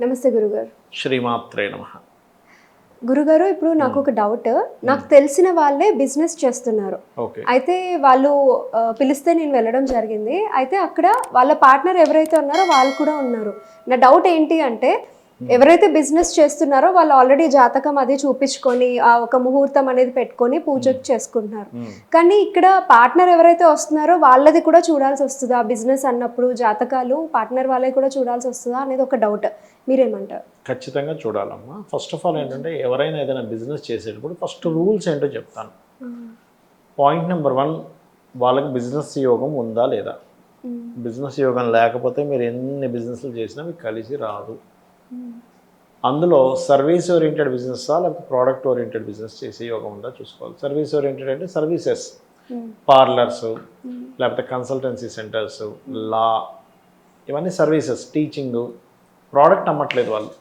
నమస్తే గురుగారు. శ్రీమాత్రే నమః. గురుగారు, ఇప్పుడు నాకు ఒక డౌట్. నాకు తెలిసిన వాళ్ళే బిజినెస్ చేస్తున్నారు. ఓకే. అయితే వాళ్ళు పిలిస్తే నేను వెళ్ళడం జరిగింది. అయితే అక్కడ వాళ్ళ పార్ట్నర్ ఎవరైతే ఉన్నారో వాళ్ళు కూడా ఉన్నారు. నా డౌట్ ఏంటి అంటే, ఎవరైతే బిజినెస్ చేస్తున్నారో వాళ్ళు ఆల్రెడీ జాతకం అది చూపించుకొని ఒక ముహూర్తం అనేది పెట్టుకొని పూజ చేసుకుంటున్నారు. కానీ ఇక్కడ పార్ట్నర్ ఎవరైతే వస్తున్నారో వాళ్ళది కూడా చూడాల్సి వస్తుందా? బిజినెస్ అన్నప్పుడు జాతకాలు పార్ట్నర్ వాళ్ళే కూడా చూడాల్సి వస్తుందా అనేది ఒక డౌట్. మీరేమంటారు? ఖచ్చితంగా చూడాలమ్మా. ఫస్ట్ ఆఫ్ ఆల్ ఏంటంటే, ఎవరైనా ఏదైనా బిజినెస్ చేసేటప్పుడు ఫస్ట్ రూల్స్ ఏంటో చెప్తాను. పాయింట్ నెంబర్ 1, వాళ్ళకి బిజినెస్ యోగం ఉందా లేదా. బిజినెస్ యోగం లేకపోతే మీరు ఎన్ని బిజినెస్లు చేసినా మీకు కలిసి రాదు. అందులో సర్వీస్ ఓరియంటెడ్ బిజినెస్సా లేకపోతే ప్రోడక్ట్ ఓరియంటెడ్ బిజినెస్ చేసే యోగం ఉందా చూసుకోవాలి. సర్వీస్ ఓరియంటెడ్ అంటే సర్వీసెస్, పార్లర్స్, లేకపోతే కన్సల్టెన్సీ సెంటర్స్, లా, ఇవన్నీ సర్వీసెస్. టీచింగ్, ప్రోడక్ట్ అమ్మట్లేదు వాళ్ళు,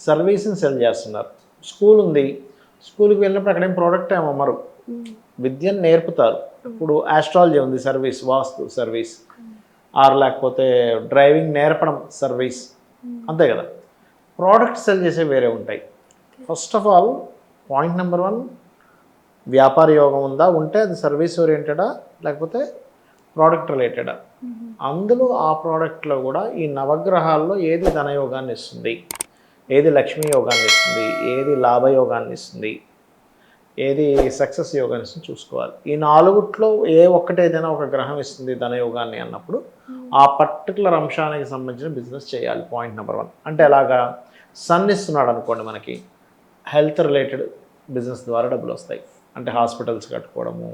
సర్వీస్ని సెల్ చేస్తున్నారు. స్కూల్ ఉంది, స్కూల్కి వెళ్ళినప్పుడు అక్కడేం ప్రోడక్ట్ ఏమి అమ్మరు, విద్యను నేర్పుతారు. ఇప్పుడు ఆస్ట్రాలజీ ఉంది, సర్వీస్. వాస్తు సర్వీస్, ఆర్ లేకపోతే డ్రైవింగ్ నేర్పడం సర్వీస్, అంతే కదా. ప్రోడక్ట్ సెల్ చేసే వేరే ఉంటాయి. First of all point number 1, వ్యాపార యోగం ఉందా, ఉంటే అది సర్వీస్ ఓరియంటెడా లేకపోతే ప్రోడక్ట్ రిలేటెడా. అందులో ఆ ప్రోడక్ట్లో కూడా ఈ నవగ్రహాల్లో ఏది ధనయోగాన్ని ఇస్తుంది, ఏది లక్ష్మీ యోగాన్ని ఇస్తుంది, ఏది లాభయోగాన్ని ఇస్తుంది, ఏది సక్సెస్ యోగాన్ని ఇస్తుంది చూసుకోవాలి. ఈ 4లో ఏ ఒక్కటేదైనా ఒక గ్రహం ఇస్తుంది ధనయోగాన్ని అన్నప్పుడు ఆ పర్టికులర్ అంశానికి సంబంధించిన బిజినెస్ చేయాలి. పాయింట్ నెంబర్ 1 అంటే ఎలాగా, సన్ ఇస్తున్నాడు అనుకోండి, మనకి హెల్త్ రిలేటెడ్ బిజినెస్ ద్వారా డబ్బులు వస్తాయి. అంటే హాస్పిటల్స్ కట్టుకోవడము,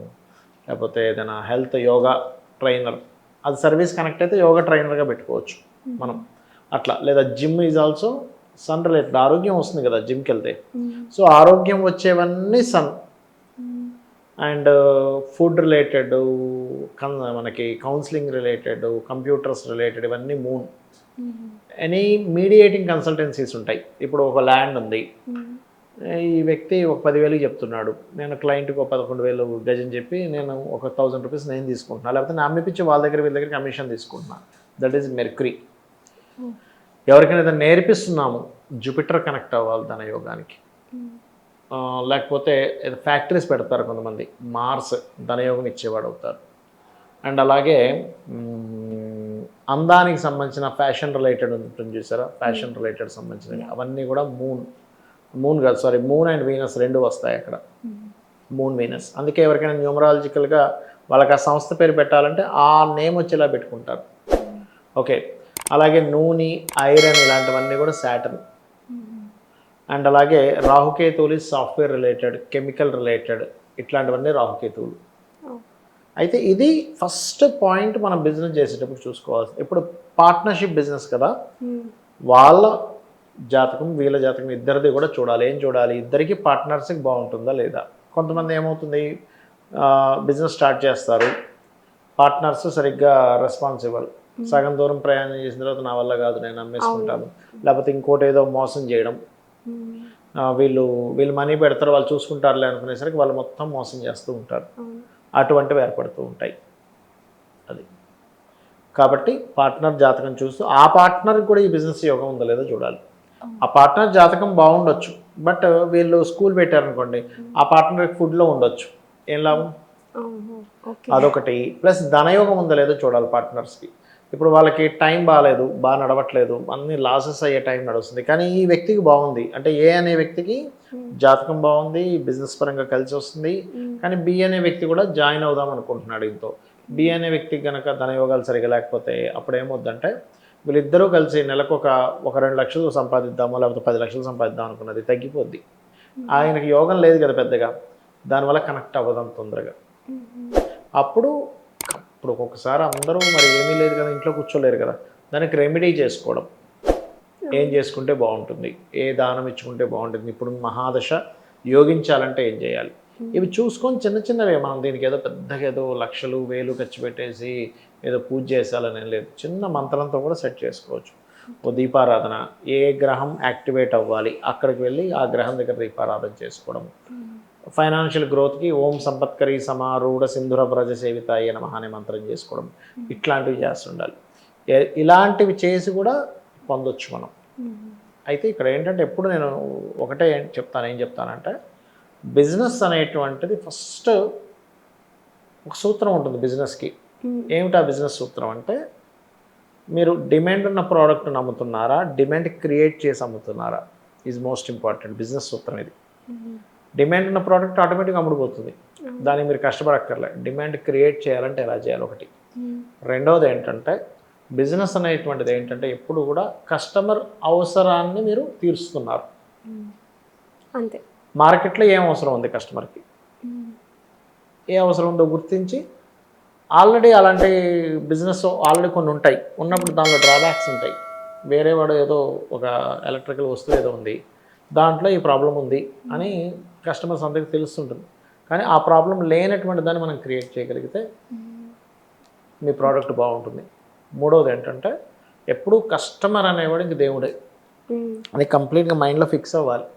లేకపోతే ఏదైనా హెల్త్ యోగా ట్రైనర్, అది సర్వీస్ కనెక్ట్ అయితే యోగా ట్రైనర్గా పెట్టుకోవచ్చు మనం అట్లా. లేదా gym is also sun related. ఆరోగ్యం వస్తుంది కదా జిమ్కి వెళ్తే, సో ఆరోగ్యం వచ్చేవన్నీ సన్. అండ్ ఫుడ్ రిలేటెడ్, మనకి కౌన్సిలింగ్ రిలేటెడ్, కంప్యూటర్స్ రిలేటెడ్, ఇవన్నీ మూన్. ఎనీ మీడియేటింగ్ కన్సల్టెన్సీస్ ఉంటాయి. ఇప్పుడు ఒక ల్యాండ్ ఉంది, ఈ వ్యక్తి ఒక 10,000 చెప్తున్నాడు, నేను క్లయింట్కి ఒక 11,000 గజం చెప్పి నేను ఒక 1,000 రూపీస్ నేను తీసుకుంటున్నాను, లేకపోతే నా అమ్మిపించి వాళ్ళ దగ్గర వీళ్ళ దగ్గర కమిషన్ తీసుకుంటున్నాను. That is mercury. ఎవరికైనా ఏదైనా నేర్పిస్తున్నాము, జూపిటర్ కనెక్ట్ అవ్వాలి ధన యోగానికి. లేకపోతే ఫ్యాక్టరీస్ పెడతారు కొంతమంది, మార్స్ ధనయోగం ఇచ్చేవాడు అవుతారు. అండ్ అలాగే అందానికి సంబంధించిన ఫ్యాషన్ రిలేటెడ్ ఉంటుంది చూసారా, ఫ్యాషన్ రిలేటెడ్ సంబంధించినవి అవన్నీ కూడా మూన్ అండ్ వీనస్ 2 వస్తాయి అక్కడ, మూన్ వీనస్. అందుకే ఎవరికైనా న్యూమరాలజికల్గా వాళ్ళకి ఆ సంస్థ పేరు పెట్టాలంటే ఆ నేమ్ వచ్చేలా పెట్టుకుంటారు. ఓకే. అలాగే నూనె, ఐరన్ ఇలాంటివన్నీ కూడా శాటర్న్. అండ్ అలాగే రాహుకేతువులు సాఫ్ట్వేర్ రిలేటెడ్, కెమికల్ రిలేటెడ్, ఇట్లాంటివన్నీ రాహుకేతువులు. అయితే ఇది ఫస్ట్ పాయింట్ మనం బిజినెస్ చేసేటప్పుడు చూసుకోవాల్సి. ఇప్పుడు పార్ట్నర్షిప్ బిజినెస్ కదా, వాళ్ళ జాతకం వీళ్ళ జాతకం ఇద్దరిది కూడా చూడాలి. ఏం చూడాలి, ఇద్దరికి పార్ట్నర్స్కి బాగుంటుందా లేదా. కొంతమంది ఏమవుతుంది, బిజినెస్ స్టార్ట్ చేస్తారు, పార్ట్నర్స్ సరిగ్గా రెస్పాన్స్ ఇవ్వరు, సగం దూరం ప్రయాణం చేసిన తర్వాత నా వల్ల కాదు నేను అమ్మేసుకుంటాను, లేకపోతే ఇంకోటి ఏదో మోసం చేయడం, వీళ్ళు మనీ పెడతారు వాళ్ళు చూసుకుంటారులే అనుకునేసరికి వాళ్ళు మొత్తం మోసం చేస్తూ ఉంటారు. అటువంటివి ఏర్పడుతూ ఉంటాయి. అది కాబట్టి పార్ట్నర్ జాతకం చూస్తూ ఆ పార్ట్నర్కి కూడా ఈ బిజినెస్ యోగం ఉందో లేదో చూడాలి. ఆ పార్ట్నర్ జాతకం బాగుండొచ్చు, బట్ వీళ్ళు స్కూల్ పెట్టారనుకోండి, ఆ పార్ట్నర్కి ఫుడ్లో ఉండొచ్చు, ఏం లాభం. అదొకటి. ప్లస్ ధనయోగం ఉందో లేదో చూడాలి పార్ట్నర్స్కి. ఇప్పుడు వాళ్ళకి టైం బాగాలేదు, బాగా నడవట్లేదు, అన్ని లాసెస్ అయ్యే టైం నడుస్తుంది, కానీ ఈ వ్యక్తికి బాగుంది అంటే ఏ అనే వ్యక్తికి జాతకం బాగుంది, బిజినెస్ పరంగా కలిసి వస్తుంది. కానీ బి అనే వ్యక్తి కూడా జాయిన్ అవుదాం అనుకుంటున్నాడు ఇంతో. బి అనే వ్యక్తికి కనుక ధనయోగాలు సరిగా లేకపోతే అప్పుడు ఏమవుద్దంటే, వీళ్ళిద్దరూ కలిసి నెలకు ఒక 2 లక్షలు సంపాదిద్దామో లేకపోతే 10 లక్షలు సంపాదిద్దాం అనుకున్నది తగ్గిపోద్ది. ఆయనకి యోగం లేదు కదా పెద్దగా, దానివల్ల కనెక్ట్ అవ్వదాం తొందరగా. అప్పుడు ఒక్కొక్కసారి అందరూ మరి ఏమీ లేదు కదా, ఇంట్లో కూర్చోలేరు కదా, దానికి రెమెడీ చేసుకోవడం. ఏం చేసుకుంటే బాగుంటుంది, ఏ దానం ఇచ్చుకుంటే బాగుంటుంది, ఇప్పుడు మహాదశ యోగించాలంటే ఏం చేయాలి, ఇవి చూసుకొని చిన్న చిన్నవే. మనం దీనికి ఏదో పెద్దగా ఏదో లక్షలు వేలు ఖర్చు పెట్టేసి ఏదో పూజ చేసేయాలని ఏం లేదు, చిన్న మంత్రంతో కూడా సెట్ చేసుకోవచ్చు. ఓ దీపారాధన, ఏ గ్రహం యాక్టివేట్ అవ్వాలి అక్కడికి వెళ్ళి ఆ గ్రహం దగ్గర దీపారాధన చేసుకోవడం. ఫైనాన్షియల్ గ్రోత్కి ఓం సంపత్కరి సమారూఢ సింధుర వ్రజ సేవితాయ నమః అనే మంత్రం చేసుకోవడం, ఇట్లాంటివి చేస్తుండాలి. ఇలాంటివి చేసి కూడా పొందొచ్చు మనం. అయితే ఇక్కడ ఏంటంటే ఎప్పుడు నేను ఒకటే ఏం చెప్తానంటే బిజినెస్ అనేటువంటిది ఫస్ట్ ఒక సూత్రం ఉంటుంది బిజినెస్కి. ఏమిటా బిజినెస్ సూత్రం అంటే మీరు డిమాండ్ ఉన్న ప్రోడక్ట్ అమ్ముతున్నారా, డిమాండ్ క్రియేట్ చేసి అమ్ముతున్నారా ఈజ్ మోస్ట్ ఇంపార్టెంట్ బిజినెస్ సూత్రం ఇది. డిమాండ్ ఉన్న ప్రోడక్ట్ ఆటోమేటిక్గా అమ్ముడుపోతుంది, దానికి మీరు కష్టపడక్కర్లే. డిమాండ్ క్రియేట్ చేయాలంటే ఎలా చేయాలి ఒకటి. రెండవది ఏంటంటే బిజినెస్ అనేటువంటిది ఏంటంటే ఎప్పుడు కూడా కస్టమర్ అవసరాన్ని మీరు తీరుస్తున్నారు. అంతే. మార్కెట్లో ఏం అవసరం ఉంది కస్టమర్కి, ఏ అవసరం ఉందో గుర్తించి ఆల్రెడీ అలాంటి బిజినెస్ ఆల్రెడీ కొన్ని ఉంటాయి, ఉన్నప్పుడు దానిలో డ్రాబ్యాక్స్ ఉంటాయి. వేరే వాడు ఏదో ఒక ఎలక్ట్రికల్ వస్తువు ఏదో ఉంది, దాంట్లో ఈ ప్రాబ్లం ఉంది అని కస్టమర్స్ అందరికీ తెలుస్తుంటుంది. కానీ ఆ ప్రాబ్లం లేనటువంటి దాన్ని మనం క్రియేట్ చేయగలిగితే మీ ప్రోడక్ట్ బాగుంటుంది. మూడవది ఏంటంటే ఎప్పుడూ కస్టమర్ అనేవాడు ఇంక దేవుడే, అది కంప్లీట్గా మైండ్లో ఫిక్స్ అవ్వాలి.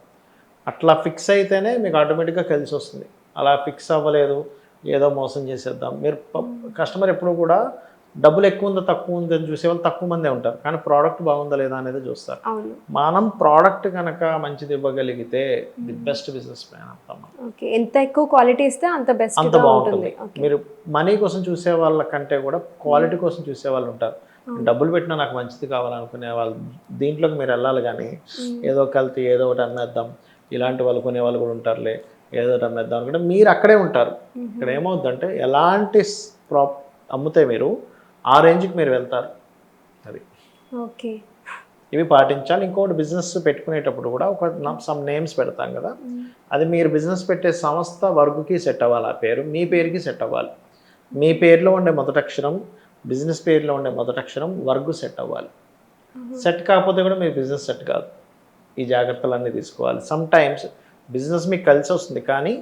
అట్లా ఫిక్స్ అయితేనే మీకు ఆటోమేటిక్గా కలిసి వస్తుంది. అలా ఫిక్స్ అవ్వలేదు, ఏదో మోసం చేసేద్దాం. మీరు కస్టమర్ ఎప్పుడు కూడా డబ్బులు ఎక్కువ ఉందా తక్కువ ఉందా అని చూసేవాళ్ళు తక్కువ మందే ఉంటారు, కానీ ప్రోడక్ట్ బాగుందా లేదా అనేది చూస్తారు. మనం ప్రోడక్ట్ కనుక మంచిది ఇవ్వగలిగితే ది బెస్ట్ బిజినెస్ మ్యాన్ అంటాం. ఎంత ఎక్కువ క్వాలిటీ ఇస్తే అంత బెస్ట్, అంత బాగుంటుంది. మీరు మనీ కోసం చూసే వాళ్ళ కంటే కూడా క్వాలిటీ కోసం చూసే వాళ్ళు ఉంటారు. డబ్బులు పెట్టినా నాకు మంచిది కావాలనుకునే వాళ్ళు దీంట్లోకి మీరు వెళ్ళాలి. కానీ ఏదో కల్తీ ఏదో ఒకటి అమ్మేద్దాం ఇలాంటి వాళ్ళు కొనే వాళ్ళు కూడా ఉంటారులే, ఏదో ఒకటి అమ్మేద్దాం అనుకుంటే మీరు అక్కడే ఉంటారు. ఇక్కడ ఏమవుద్దంటే ఎలాంటి అమ్ముతే మీరు ఆ రేంజ్కి మీరు వెళ్తారు. అది ఓకే, ఇవి పాటించాలి. ఇంకోటి బిజినెస్ పెట్టుకునేటప్పుడు కూడా ఒక సమ్ నేమ్స్ పెడతాం కదా, అది మీరు బిజినెస్ పెట్టే సంస్థ వర్గుకి సెట్ అవ్వాలి, ఆ పేరు మీ పేరుకి సెట్ అవ్వాలి. మీ పేరులో ఉండే మొదటక్షరం, బిజినెస్ పేరులో ఉండే మొదటక్షరం వర్గు సెట్ అవ్వాలి. సెట్ కాకపోతే కూడా మీ బిజినెస్ సెట్ కాదు. ఈ జాగ్రత్తలన్నీ తీసుకోవాలి. సమ్ టైమ్స్ బిజినెస్ మీకు కలిసి వస్తుంది, కానీ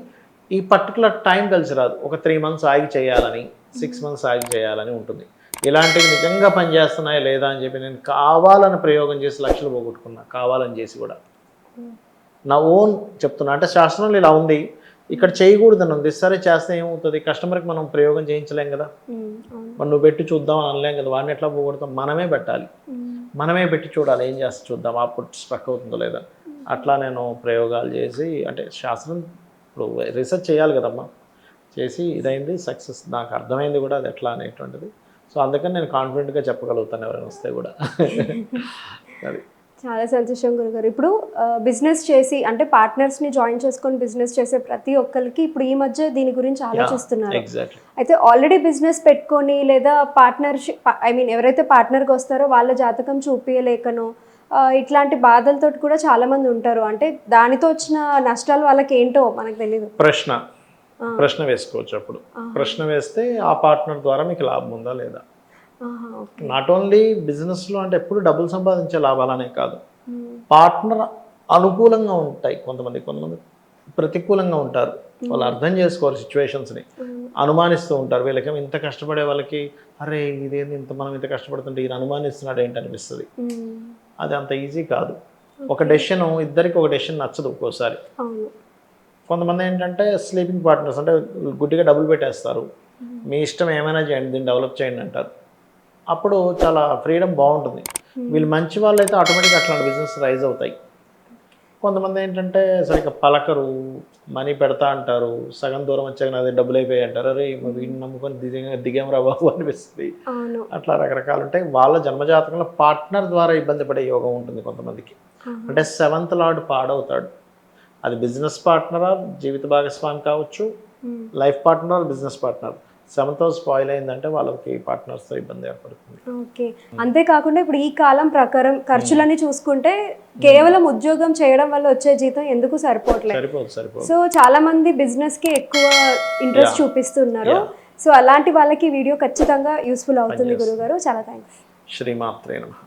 ఈ పర్టికులర్ టైం కలిసి రాదు. ఒక 3 months ఆగి చేయాలని, 6 months ఆగి చేయాలని ఉంటుంది. ఇలాంటివి నిజంగా పనిచేస్తున్నాయా లేదా అని చెప్పి నేను కావాలని ప్రయోగం చేసి లక్షలు పోగొట్టుకున్నా, కావాలని చేసి కూడా. నా ఓన్ చెప్తున్నా, అంటే శాస్త్రంలో ఇలా ఉంది, ఇక్కడ చేయకూడదని ఉంది. సరే చేస్తే ఏమవుతుంది, కస్టమర్కి మనం ప్రయోగం చేయించలేం కదా, మనం నువ్వు పెట్టి చూద్దాం అని అనలేం కదా, వాడిని ఎట్లా పోగొడతాం, మనమే పెట్టాలి, మనమే పెట్టి చూడాలి, ఏం చేస్తే చూద్దాం అప్పుడు స్ట్రక్ అవుతుందో లేదా. అట్లా నేను ప్రయోగాలు చేసి, అంటే శాస్త్రం ఇప్పుడు రీసెర్చ్ చేయాలి కదమ్మా, చేసి ఇదైంది సక్సెస్, నాకు అర్థమైంది కూడా అది ఎట్లా అనేటువంటిది. సో అందుకని నేను కాన్ఫిడెంట్గా చెప్పగలుగుతాను ఎవరైనా వస్తే కూడా. అది చాలా సంతోషం గురుగారు. ఇప్పుడు బిజినెస్ చేసి అంటే పార్ట్నర్స్ని జాయిన్ చేసుకొని బిజినెస్ చేసే ప్రతి ఒక్కరికి ఇప్పుడు ఈ మధ్య దీని గురించి ఆలోచిస్తున్నారు. ఎగ్జాక్ట్లీ. అయితే ఆల్రెడీ బిజినెస్ పెట్టుకొని లేదా పార్ట్నర్షిప్ ఎవరైతే పార్ట్నర్కి వస్తారో వాళ్ళ జాతకం చూపించలేకనో ఇట్లాంటి బాధలతో కూడా చాలా మంది ఉంటారు. అంటే దానితో వచ్చిన నష్టాలు వాళ్ళకి ఏంటో మనకు తెలియదు. ప్రశ్న వేసుకోవచ్చు. అప్పుడు ప్రశ్న వేస్తే ఆ పార్ట్నర్ ద్వారా మీకు లాభం ఉందా లేదా. నాట్ ఓన్లీ బిజినెస్లో అంటే ఎప్పుడు డబ్బులు సంపాదించే లాభాలనే కాదు, పార్ట్నర్ అనుకూలంగా ఉంటాయి, కొంతమంది ప్రతికూలంగా ఉంటారు. వాళ్ళు అర్థం చేసుకోవాలి సిచ్యువేషన్స్ని, అనుమానిస్తూ ఉంటారు. వీళ్ళకేమో ఇంత కష్టపడే వాళ్ళకి అరే ఇదేంది మనం ఇంత కష్టపడుతుంటే ఈయన అనుమానిస్తున్నాడు ఏంటి అనిపిస్తుంది. అది అంత ఈజీ కాదు. ఒక డెసిషన్, ఇద్దరికి ఒక డెసిషన్ నచ్చదు ఒక్కోసారి. కొంతమంది ఏంటంటే స్లీపింగ్ పార్ట్నర్స్, అంటే గుడ్డిగా డబ్బులు పెట్టేస్తారు, మీ ఇష్టం ఏమైనా చేయండి దీన్ని డెవలప్ చేయండి అంటారు. అప్పుడు చాలా ఫ్రీడమ్ బాగుంటుంది. వీళ్ళు మంచి వాళ్ళు అయితే ఆటోమేటిక్గా అట్లాంటి బిజినెస్ రైజ్ అవుతాయి. కొంతమంది ఏంటంటే సరిగ్గా పలకరు, మనీ పెడతా అంటారు, సగం దూరం వచ్చాక నాది డబ్బులు అయిపోయాయి అంటారు, అరే వీడిని నమ్ముకొని దిగాం రా బాబు అనిపిస్తుంది. అట్లా రకరకాలు ఉంటాయి. వాళ్ళ జన్మజాతకంలో పార్ట్నర్ ద్వారా ఇబ్బంది పడే యోగం ఉంటుంది కొంతమందికి. అంటే 7th లార్డ్ పాడవుతాడు. అది బిజినెస్ పార్ట్నరా, జీవిత భాగస్వామి కావచ్చు, life partner, business partner. 7th house spoil అయిందంటే వాళ్ళకి పార్ట్నర్స్తో ఇబ్బంది ఏర్పడుతుంది. ఓకే, అంతేకాకుండా ఇప్పుడు ఈ కాలం ప్రకారం ఖర్చులని చూసుకుంటే కేవలం ఉద్యోగం చేయడం వల్ల వచ్చే జీతం ఎందుకు సరిపోదు. సో చాలా మంది బిజినెస్కి ఎక్కువ ఇంట్రెస్ట్ చూపిస్తున్నారు. సో అలాంటి వాళ్ళకి వీడియో ఖచ్చితంగా యూస్ఫుల్ అవుతుంది గురుగారు. చాలా థ్యాంక్స్. శ్రీమాత్రే నమః.